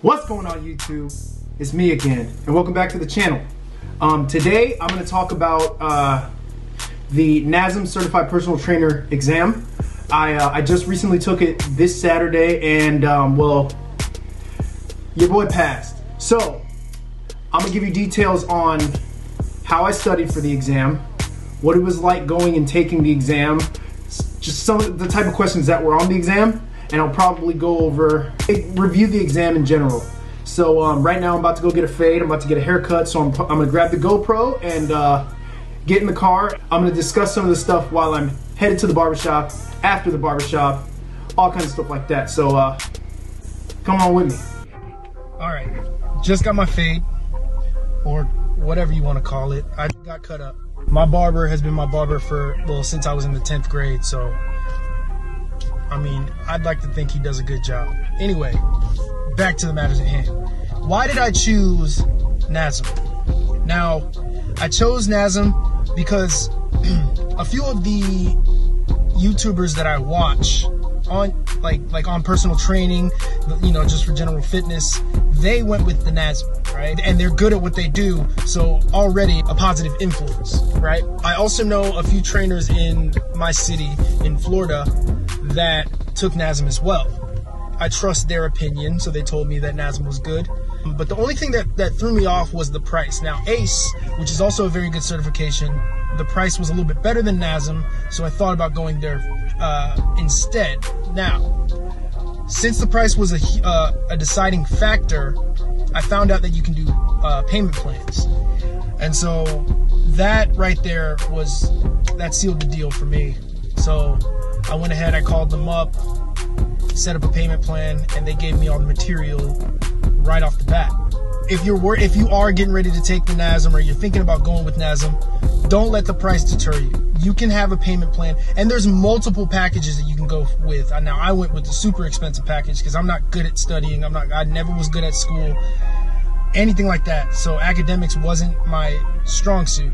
What's going on, YouTube? It's me again, and welcome back to the channel. Today I'm going to talk about the NASM Certified Personal Trainer exam. I just recently took it this Saturday, and well, your boy passed. So I'm going to give you details on how I studied for the exam, what it was like going and taking the exam, just some of the type of questions that were on the exam, and I'll probably go over, review the exam in general. So right now I'm about to go get a fade, I'm about to get a haircut, so I'm gonna grab the GoPro and get in the car. I'm gonna discuss some of the stuff while I'm headed to the barbershop, after the barbershop, all kinds of stuff like that. So come on with me. All right, just got my fade, or whatever you wanna call it. I got cut up. My barber has been my barber for, well, since I was in the 10th grade, so I mean, I'd like to think he does a good job. Anyway, back to the matters at hand. Why did I choose NASM? Now, I chose NASM because a few of the YouTubers that I watch on like on personal training, you know, just for general fitness, they went with the NASM, right? And they're good at what they do, so already a positive influence, right? I also know a few trainers in my city in Florida that took NASM as well. I trust their opinion, so they told me that NASM was good. But the only thing that threw me off was the price. Now, ACE, which is also a very good certification, the price was a little bit better than NASM, so I thought about going there instead. Now, since the price was a deciding factor, I found out that you can do payment plans. And so that right there that sealed the deal for me. So I went ahead, I called them up, set up a payment plan, and they gave me all the material right off the bat. If you are getting ready to take the NASM, or you're thinking about going with NASM, don't let the price deter you. You can have a payment plan, and there's multiple packages that you can go with. Now, I went with the super expensive package because I'm not good at studying. I never was good at school, anything like that. So academics wasn't my strong suit.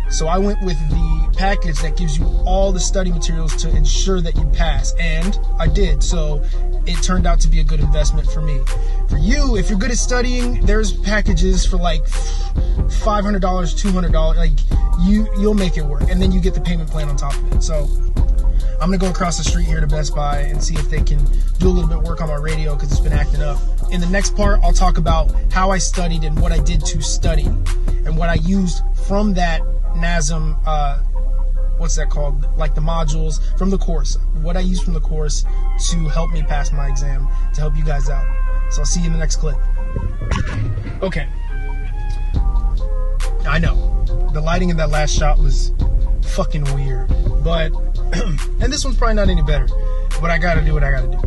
So I went with the package that gives you all the study materials to ensure that you pass, and I did. So it turned out to be a good investment for me. For you, if you're good at studying, there's packages for like $500, $200. Like you'll make it work, and then you get the payment plan on top of it. So I'm gonna go across the street here to Best Buy and see if they can do a little bit of work on my radio because it's been acting up. In the next part, I'll talk about how I studied and what I did to study and what I used from that NASM, what's that called? Like the modules from the course. What I used from the course to help me pass my exam, to help you guys out. So I'll see you in the next clip. Okay. I know, the lighting in that last shot was fucking weird, but, and this one's probably not any better, but I gotta do what I gotta do.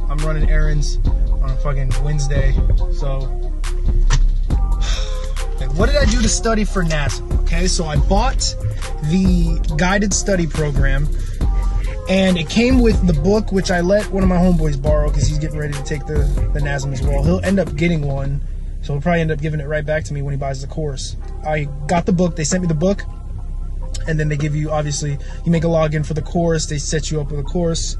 I'm running errands on a fucking Wednesday, so what did I do to study for NASM? Okay, so I bought the guided study program, and it came with the book, which I let one of my homeboys borrow because he's getting ready to take the NASM as well. He'll end up getting one, so he'll probably end up giving it right back to me when he buys the course. I got the book, they sent me the book, and then they give you, obviously, you make a login for the course, they set you up with a course.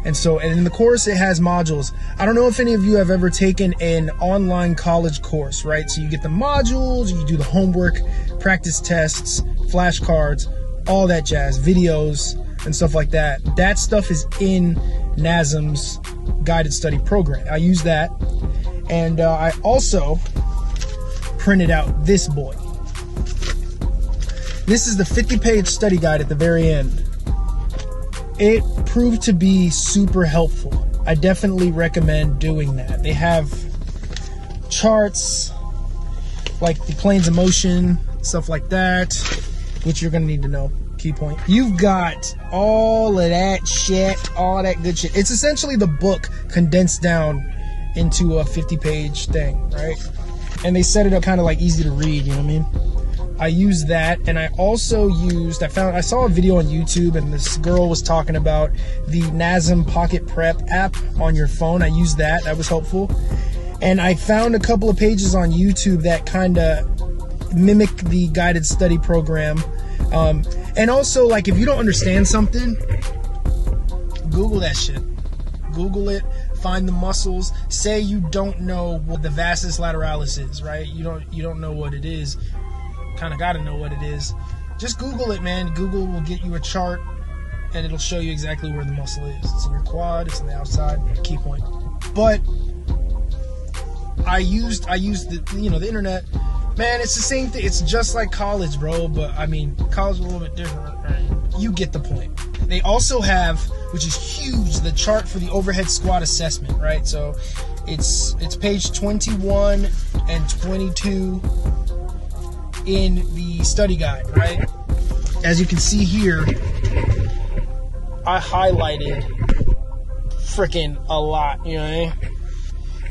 And in the course, it has modules. I don't know if any of you have ever taken an online college course, right? So you get the modules, you do the homework, practice tests, flashcards, all that jazz, videos, and stuff like that. That stuff is in NASM's guided study program. I use that. And I also printed out this boy. This is the 50-page study guide at the very end. It proved to be super helpful. I definitely recommend doing that. They have charts, like the planes of motion, stuff like that, which you're gonna need to know. Key point. You've got all of that shit, all that good shit. It's essentially the book condensed down into a 50-page thing, right? And they set it up kind of like easy to read, you know what I mean? I used that, and I also used, I saw a video on YouTube, and this girl was talking about the NASM Pocket Prep app on your phone. I used that was helpful. And I found a couple of pages on YouTube that kind of mimic the guided study program. And also, like, if you don't understand something, Google that shit. Google it, find the muscles. Say you don't know what the vastus lateralis is, right? You don't know what it is. Kind of got to know what it is. Just Google it, man. Google will get you a chart, and it'll show you exactly where the muscle is. It's in your quad. It's on the outside. Key point. But I used the the internet. Man, it's the same thing. It's just like college, bro. But I mean, college is a little bit different. Right? You get the point. They also have, which is huge, the chart for the overhead squat assessment, right? So it's page 21 and 22 in the study guide, right? As you can see here, I highlighted freaking a lot, you know what I mean?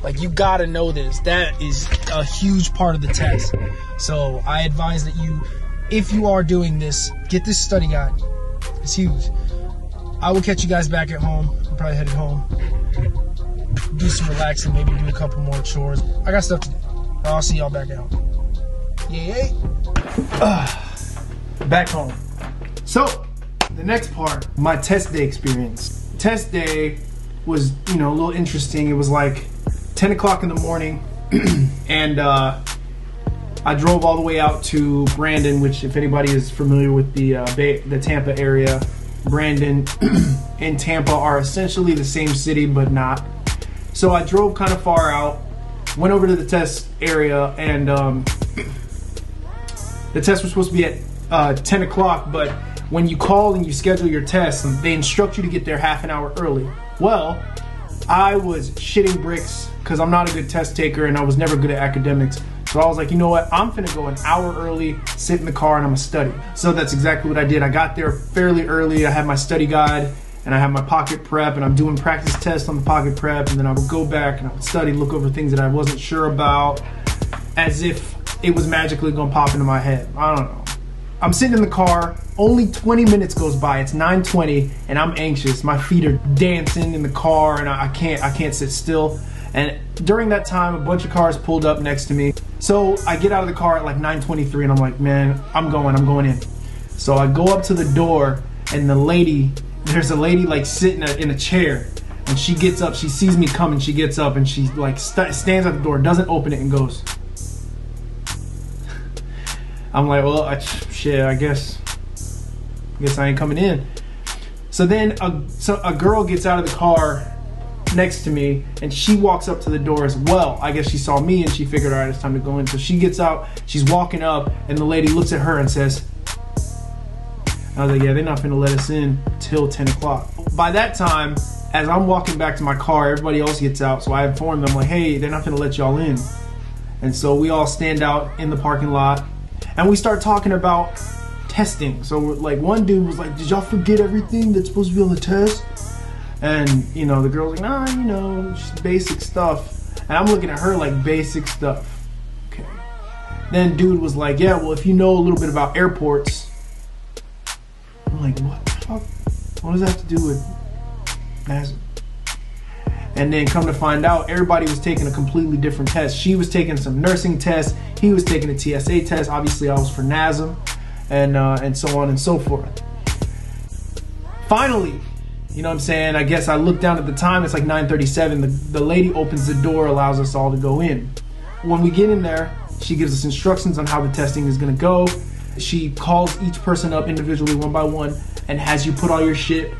Like, you gotta know this. That is a huge part of the test. So I advise that you, if you are doing this, get this study guide. It's huge. I will catch you guys back at home. I'm probably headed home. Do some relaxing, maybe do a couple more chores. I got stuff to do. I'll see y'all back at home. Yay! Back home. So, the next part, my test day experience. Test day was, a little interesting. It was like 10 o'clock in the morning, and I drove all the way out to Brandon, which, if anybody is familiar with the Tampa area, Brandon and Tampa are essentially the same city, but not. So I drove kind of far out, went over to the test area, and the test was supposed to be at 10 o'clock, but when you call and you schedule your test, they instruct you to get there half an hour early. Well, I was shitting bricks because I'm not a good test taker and I was never good at academics. So I was like, you know what? I'm finna go an hour early, sit in the car, and I'm gonna study. So that's exactly what I did. I got there fairly early. I had my study guide and I had my pocket prep, and I'm doing practice tests on the pocket prep, and then I would go back and I would study, look over things that I wasn't sure about, as if it was magically gonna pop into my head. I don't know. I'm sitting in the car, only 20 minutes goes by, it's 9:20, and I'm anxious. My feet are dancing in the car, and I can't sit still. And during that time, a bunch of cars pulled up next to me. So I get out of the car at like 9:23, and I'm like, man, I'm going in. So I go up to the door, and there's a lady like sitting in a chair, and she gets up, she sees me coming, she gets up, and she like stands at the door, doesn't open it, and goes. I'm like, well, shit, I guess I ain't coming in. So then a girl gets out of the car next to me, and she walks up to the door as well. I guess she saw me and she figured, all right, it's time to go in. So she gets out, she's walking up, and the lady looks at her and says, I was like, yeah, they're not gonna let us in till 10 o'clock. By that time, as I'm walking back to my car, everybody else gets out, so I inform them, like, hey, they're not gonna let y'all in. And so we all stand out in the parking lot, and we start talking about testing. So like, one dude was like, did y'all forget everything that's supposed to be on the test? And the girl's like, nah, just basic stuff. And I'm looking at her like, basic stuff. Okay. Then dude was like, yeah, well, if you know a little bit about airports. I'm like, what the fuck? What does that have to do with NASM? And then come to find out, everybody was taking a completely different test. She was taking some nursing tests. He was taking a TSA test. Obviously, I was for NASM, and so on and so forth. Finally, you know what I'm saying? I guess I looked down at the time. It's like 9:37. The lady opens the door, allows us all to go in. When we get in there, she gives us instructions on how the testing is going to go. She calls each person up individually, one by one, and has you put all your shit.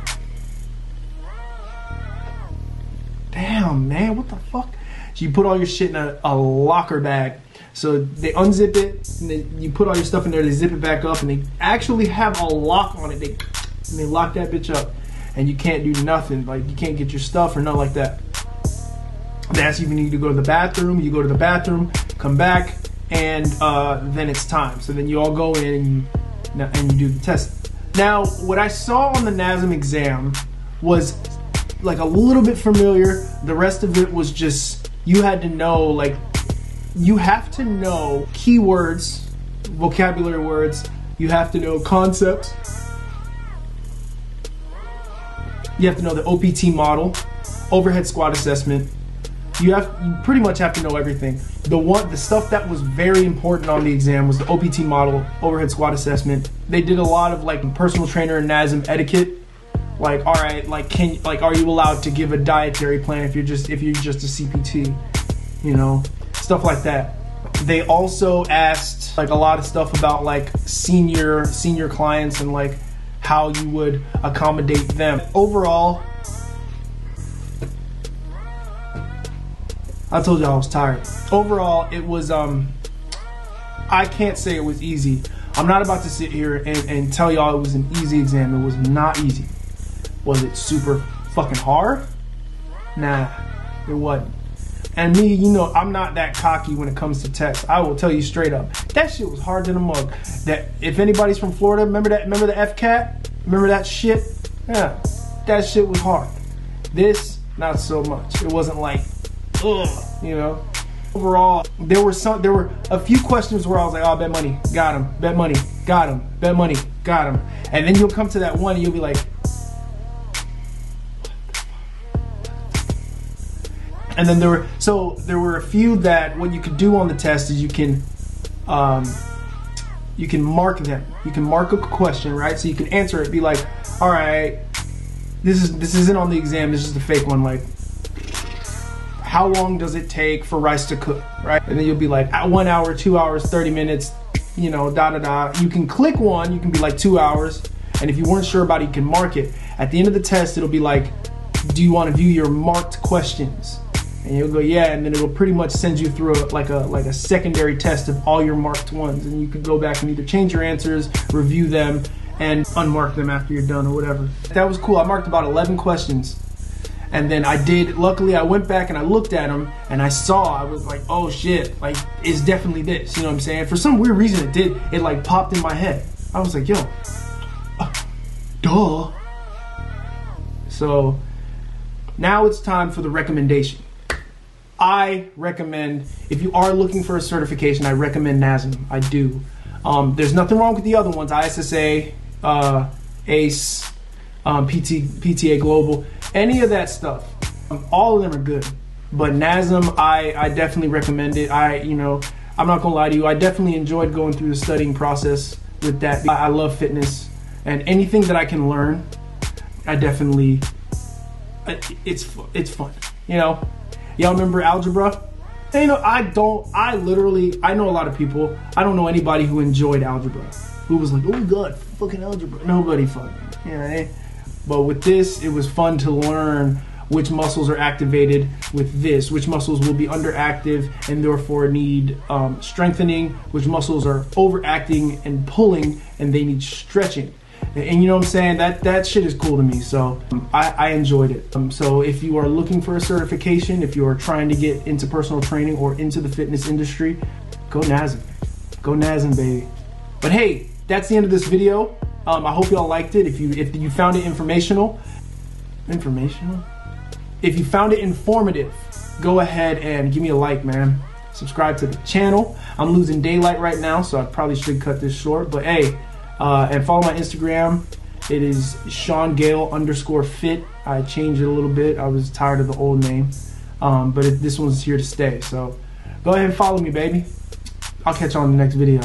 Damn, man, what the fuck? So you put all your shit in a locker bag. So they unzip it, and then you put all your stuff in there, they zip it back up, and they actually have a lock on it. They lock that bitch up, and you can't do nothing. Like, you can't get your stuff or nothing like that. They ask you if you need to go to the bathroom. You go to the bathroom, come back, and then it's time. So then you all go in and you do the test. Now, what I saw on the NASM exam was like a little bit familiar. The rest of it was just, you had to know, like, you have to know keywords, vocabulary words. You have to know concepts. You have to know the OPT model, overhead squat assessment. You pretty much have to know everything. The stuff that was very important on the exam was the OPT model, overhead squat assessment. They did a lot of like personal trainer and NASM etiquette. Like, all right, like are you allowed to give a dietary plan if you're just a CPT, you know, stuff like that. They also asked like a lot of stuff about like senior clients and like how you would accommodate them. Overall, I told you I was tired. Overall, it was I can't say it was easy. I'm not about to sit here and tell y'all it was an easy exam. It was not easy. Was it super fucking hard? Nah, it wasn't. And me, you know, I'm not that cocky when it comes to tests. I will tell you straight up, that shit was hard than a mug. That if anybody's from Florida, remember the FCAT? Remember that shit? Yeah, that shit was hard. This, not so much. It wasn't like, ugh, you know. Overall, there were a few questions where I was like, oh, bet money, got him, bet money, got him, bet money, got him. And then you'll come to that one and you'll be like, and then there were a few that what you could do on the test is you can mark them. You can mark a question, right? So you can answer it, be like, all right, this isn't on the exam, this is the fake one, like, how long does it take for rice to cook, right? And then you'll be like, 1 hour, 2 hours, 30 minutes, you know, You can click one, you can be like 2 hours, and if you weren't sure about it, you can mark it. At the end of the test, it'll be like, do you want to view your marked questions? And you'll go, yeah, and then it'll pretty much send you through like a secondary test of all your marked ones, and you could go back and either change your answers, review them, and unmark them after you're done or whatever. That was cool. I marked about 11 questions. And then luckily I went back and I looked at them and I was like, oh shit, like it's definitely this, you know what I'm saying? For some weird reason it like popped in my head. I was like, yo, duh. So now it's time for the recommendation. I recommend, if you are looking for a certification, I recommend NASM, I do. There's nothing wrong with the other ones, ISSA, ACE, PTA Global, any of that stuff. All of them are good, but NASM, I definitely recommend it. I'm not gonna lie to you, I definitely enjoyed going through the studying process with that. I love fitness, and anything that I can learn, I definitely, it's fun, you know? Y'all remember algebra? And, you know, I know a lot of people, I don't know anybody who enjoyed algebra, who was like, oh god, fucking algebra. Nobody fucking, you know, But with this, it was fun to learn which muscles are activated with this, which muscles will be underactive and therefore need strengthening, which muscles are overacting and pulling and they need stretching. And you know what I'm saying? That shit is cool to me, so I enjoyed it. So if you are looking for a certification, if you are trying to get into personal training or into the fitness industry, go NASM. Go NASM, baby. But hey, that's the end of this video. I hope y'all liked it. If you found it informational, if you found it informative, go ahead and give me a like, man. Subscribe to the channel. I'm losing daylight right now, so I probably should cut this short. But hey, and follow my Instagram. It is SeanGale_fit. I changed it a little bit. I was tired of the old name, but this one's here to stay. So go ahead and follow me, baby. I'll catch you on the next video.